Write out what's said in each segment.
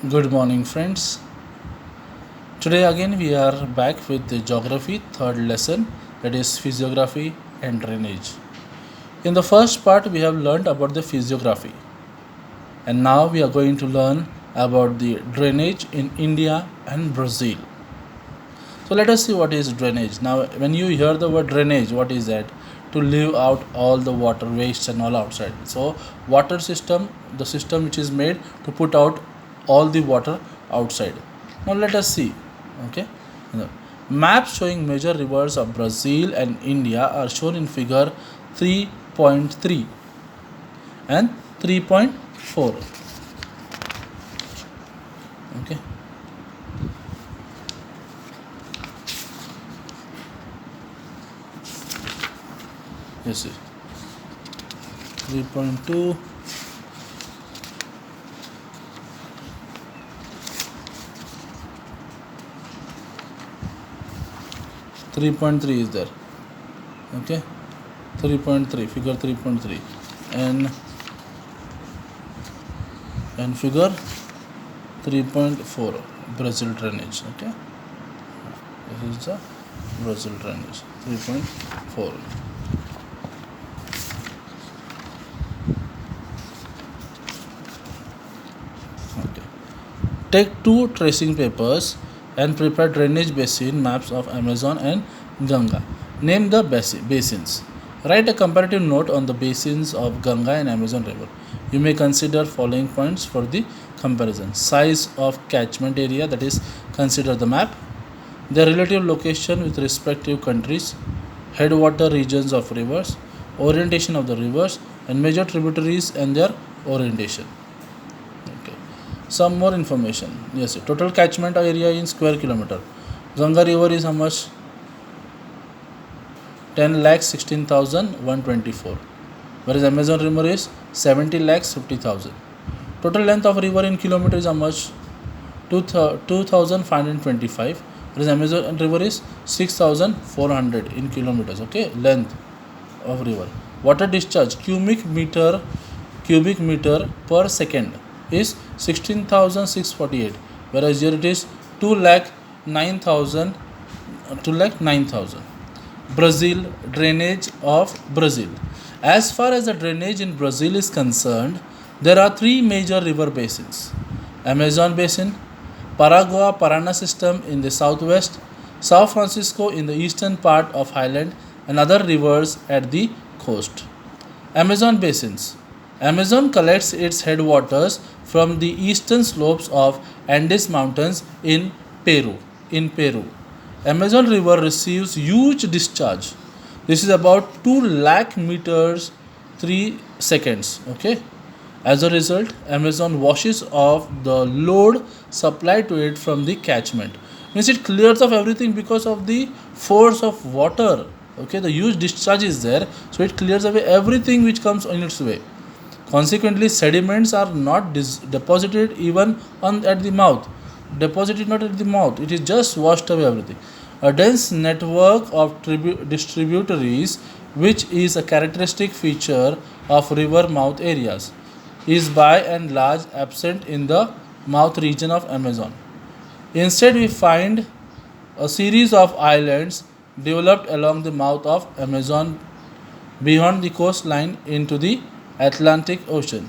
Good morning, friends. Today again we are back with the geography third lesson, that is physiography and drainage. In the first part we have learned about the physiography, and now we are going to learn about the drainage in India and Brazil. So let us see what is drainage. Now when you hear the word drainage, what is that? To leave out all the water waste and all outside. So water system, the system which is made to put out all the water outside. Now let us see. Okay. Now, maps showing major rivers of Brazil and India are shown in figure 3.3 and 3.4. Okay. Yes, sir. 3.2. 3.3 is there. Okay. 3.3, figure 3.3, and figure 3.4, Brazil drainage. Okay, this is the Brazil drainage 3.4. Okay, take two tracing papers and prepare drainage basin maps of Amazon and Ganga. Name the basins. Write a comparative note on the basins of Ganga and Amazon river. You may consider following points for the comparison. Size of catchment area, that is, consider the map. Their relative location with respective countries. Headwater regions of rivers. Orientation of the rivers and major tributaries and their orientation. Okay. Some more information. Yes, total catchment area in square kilometer. Ganga river is how much? 10,16,124, whereas Amazon river is 70,50,000. Total length of river in kilometer is how much? 2,525, whereas Amazon river is 6,400 in kilometers. Okay, length of river. Water discharge cubic meter per second is 16,648, whereas here it is 2,09,000. Brazil, drainage of Brazil. As far as the drainage in Brazil is concerned, there are three major river basins: Amazon Basin, Paraguay Parana system in the southwest, São Francisco in the eastern part of highland, and other rivers at the coast. Amazon basins. Amazon collects its headwaters from the eastern slopes of Andes Mountains in Peru. Amazon river receives huge discharge. This is about 2 lakh meters 3 seconds. Okay. As a result, Amazon washes off the load supplied to it from the catchment. Means it clears off everything because of the force of water. Okay, the huge discharge is there, so it clears away everything which comes on its way. Consequently, sediments are not deposited even at the mouth. Deposited not at the mouth, it is just washed away everything. A dense network of distributaries, which is a characteristic feature of river mouth areas, is by and large absent in the mouth region of Amazon. Instead, we find a series of islands developed along the mouth of Amazon beyond the coastline into the Atlantic Ocean.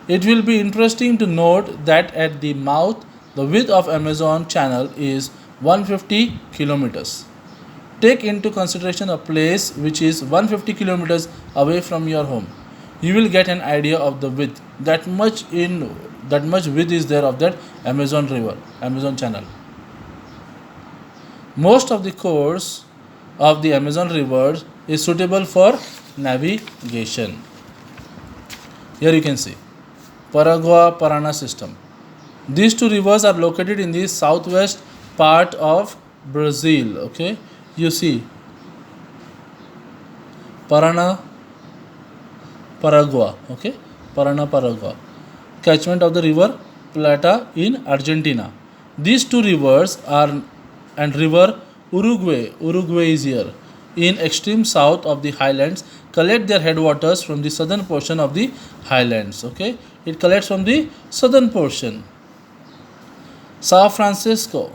It will be interesting to note that at the mouth, the width of Amazon channel is 150 kilometers. Take into consideration a place which is 150 kilometers away from your home. You will get an idea of the width. That much width is there of that Amazon river, Amazon channel. Most of the course of the Amazon river is suitable for navigation. Here you can see Paraguay Parana system. These two rivers are located in the southwest part of Brazil. Okay, you see Parana, Paraguay. Okay, Parana, Paraguay. Catchment of the river Plata in Argentina. These two rivers are, and river Uruguay is here, in extreme south of the highlands, collect their headwaters from the southern portion of the highlands. Okay, it collects from the southern portion. San Francisco.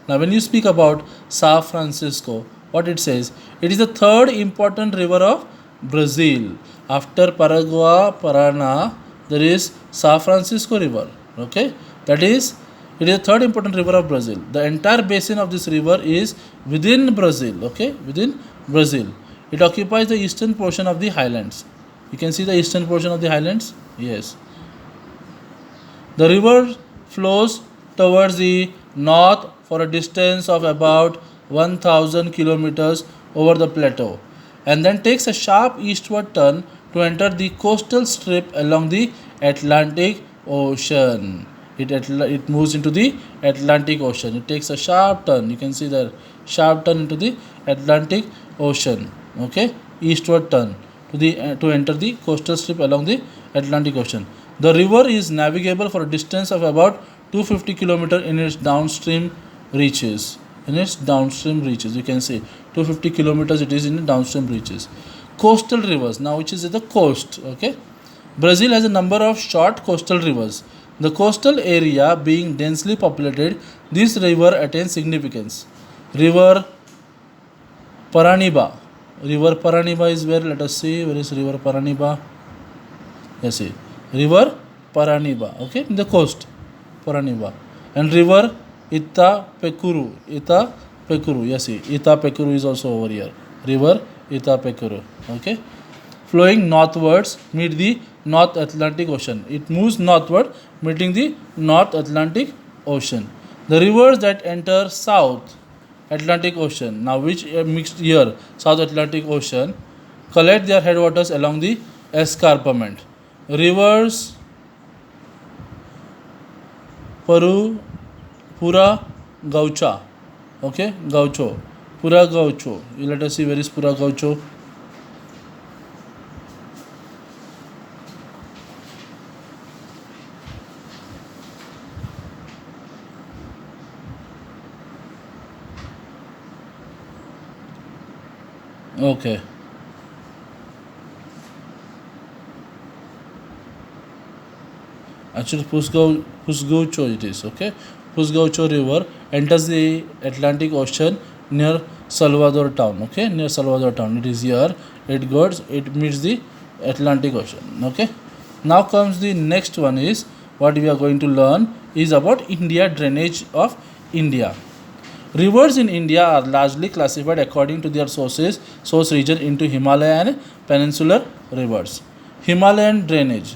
Now, when you speak about San Francisco, what it says, it is the third important river of Brazil. After Paraguay, Parana, there is San Francisco River. Okay, that is, it is the third important river of Brazil. The entire basin of this river is within Brazil. Okay, within Brazil. It occupies the eastern portion of the highlands. You can see the eastern portion of the highlands. Yes. The river flows towards the north for a distance of about 1000 kilometers over the plateau and then takes a sharp eastward turn to enter the coastal strip along the Atlantic Ocean. It moves into the Atlantic Ocean. It takes a sharp turn. You can see the sharp turn into the Atlantic Ocean. Okay, eastward turn to enter the coastal strip along the Atlantic Ocean. The river is navigable for a distance of about 250 kilometers in its downstream reaches. You can see 250 kilometers it is in the downstream reaches. Coastal rivers, now which is at the coast. Okay, Brazil has a number of short coastal rivers. The coastal area being densely populated, this river attains significance. River Paraniba. River Paraniba is where? Let us see. Where is River Paraniba? Yes, see. River Paraniba. Okay, in the coast. Paraniba. And River Itapecuru. Itapecuru. Yes, see. Itapecuru is also over here. River Itapecuru. Okay. Flowing northwards meet the North Atlantic Ocean. It moves northward, meeting the North Atlantic Ocean. The rivers that enter South Atlantic Ocean, now which mixed here, South Atlantic Ocean, collect their headwaters along the escarpment. Rivers Pura Gaucha. Okay, Gaucho. Pura Gaucho. Let us see where is Pura Gaucho. Okay. Actually, Pusgaucho it is. Okay. Pusgaucho River enters the Atlantic Ocean near Salvador town. Okay, near Salvador town. It is here. It meets the Atlantic Ocean. Okay. Now comes the next one is what we are going to learn is about India, drainage of India. Rivers in India are largely classified according to their source region into Himalayan and peninsular rivers. Himalayan drainage.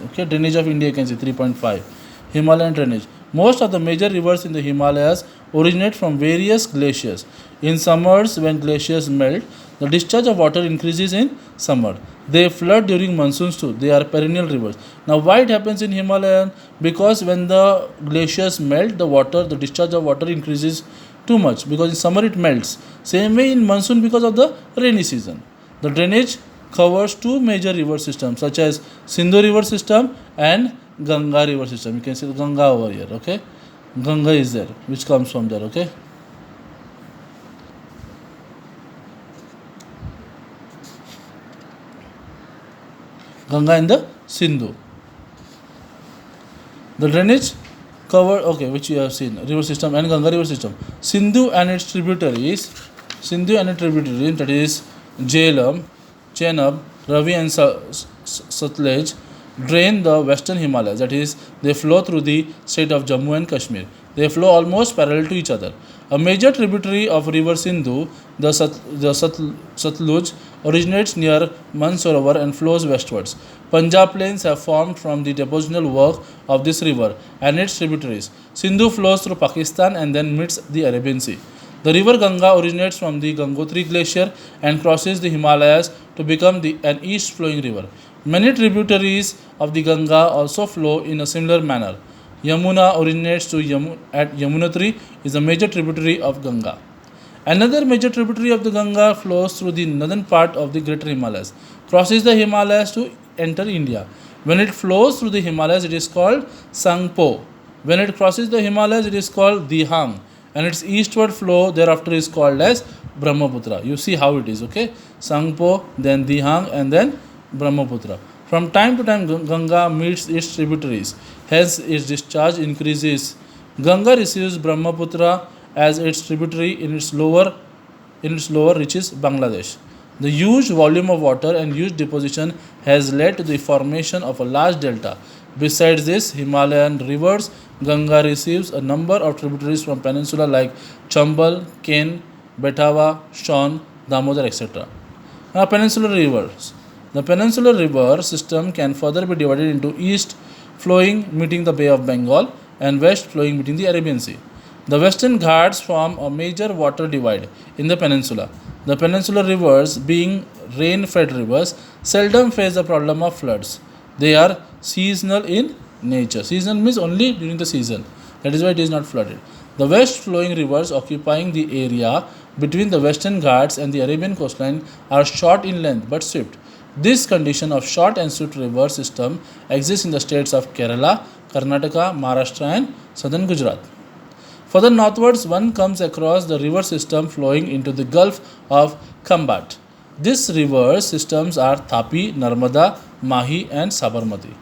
Okay, drainage of India you can see 3.5. Himalayan drainage. Most of the major rivers in the Himalayas originate from various glaciers. In summers, when glaciers melt, the discharge of water increases in summer. They flood during monsoons too. They are perennial rivers. Now, why it happens in Himalayan? Because when the glaciers melt, the discharge of water increases too much. Because in summer it melts. Same way in monsoon because of the rainy season. The drainage covers two major river systems such as Sindhu river system and Ganga river system. You can see the Ganga over here. Okay, Ganga is there, which comes from there. Okay. Ganga and the Sindhu. The drainage cover, okay, which you have seen, river system and Ganga river system. Sindhu and its tributaries, that is Jhelum, Chenab, Ravi and Satluj, drain the western Himalayas. That is, they flow through the state of Jammu and Kashmir. They flow almost parallel to each other. A major tributary of river Sindhu, the Satluj, originates near Mansarovar and flows westwards. Punjab plains have formed from the depositional work of this river and its tributaries. Sindhu flows through Pakistan and then meets the Arabian Sea. The river Ganga originates from the Gangotri glacier and crosses the Himalayas to become an east-flowing river. Many tributaries of the Ganga also flow in a similar manner. Yamuna originates at Yamunotri, is a major tributary of Ganga. Another major tributary of the Ganga flows through the northern part of the Greater Himalayas, crosses the Himalayas to enter India. When it flows through the Himalayas, it is called Sangpo. When it crosses the Himalayas, it is called Dihang. And its eastward flow thereafter is called as Brahmaputra. You see how it is, okay? Sangpo, then Dihang, and then Brahmaputra. From time to time, Ganga meets its tributaries. Hence, its discharge increases Ganga receives Brahmaputra as its tributary in its lower reaches Bangladesh. The huge volume of water and huge deposition has led to the formation of a large delta. Besides this, Himalayan rivers, Ganga receives a number of tributaries from peninsula like Chambal, Ken, Betava, Shan, Damodar, etc. Now, peninsular rivers. The peninsular river system can further be divided into east flowing meeting the Bay of Bengal and west flowing meeting the Arabian Sea. The western Ghats form a major water divide in the peninsula. The peninsular rivers, being rain fed rivers, seldom face the problem of floods. They are seasonal in nature. Seasonal means only during the season. That is why it is not flooded. The west flowing rivers occupying the area between the western Ghats and the Arabian coastline are short in length but swift. This condition of short and swift river system exists in the states of Kerala, Karnataka, Maharashtra, and southern Gujarat. Further northwards, one comes across the river system flowing into the Gulf of Khambat. These river systems are Tapi, Narmada, Mahi, and Sabarmati.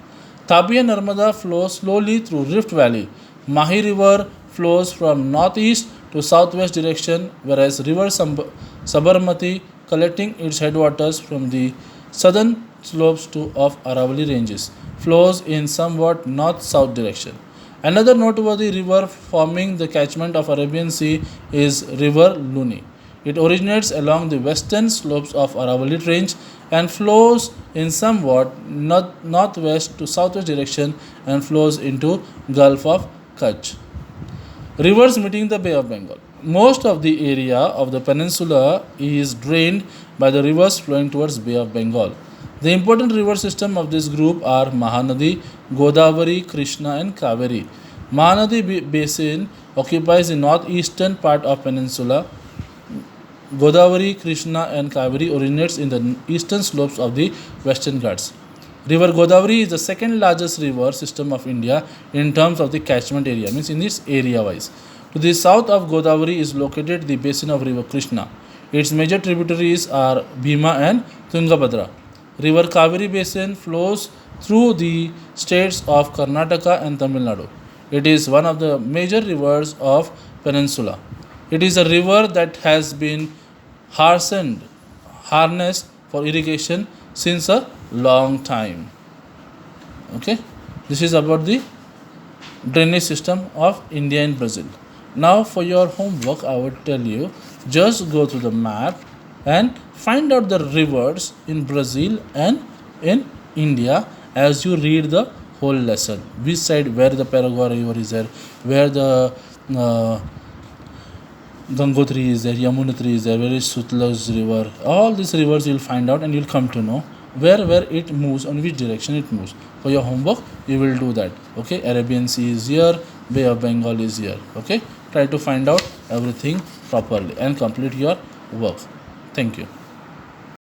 Tapi and Narmada flow slowly through Rift Valley. Mahi River flows from northeast to southwest direction, whereas River Sabarmati, collecting its headwaters from the southern slopes of Aravalli ranges, flows in somewhat north-south direction. Another noteworthy river forming the catchment of Arabian Sea is River Luni. It originates along the western slopes of Aravalli Range and flows in somewhat northwest to southwest direction and flows into Gulf of Kutch. Rivers meeting the Bay of Bengal. Most of the area of the peninsula is drained by the rivers flowing towards Bay of Bengal. The important river system of this group are Mahanadi, Godavari, Krishna, and Kaveri. Mahanadi basin occupies the northeastern part of peninsula. Godavari, Krishna, and Kaveri originates in the eastern slopes of the western Ghats. River Godavari is the second largest river system of India in terms of the catchment area, means in its area wise. To the south of Godavari is located the basin of River Krishna. Its major tributaries are Bhima and Tungabhadra. River Kaveri basin flows through the states of Karnataka and Tamil Nadu. It is one of the major rivers of peninsula. It is a river that has been harnessed for irrigation since a long time. Okay, this is about the drainage system of India and Brazil. Now for your homework, I would tell you, just go through the map and find out the rivers in Brazil and in India as you read the whole lesson. Which side, where the Paraguay river is there, where the Gangotri is there, Yamunotri is there, where is Sutlej river. All these rivers you'll find out and you'll come to know where it moves, on which direction it moves. For your homework, you will do that. Okay, Arabian Sea is here, Bay of Bengal is here. Okay, try to find out everything properly and complete your work. Thank you.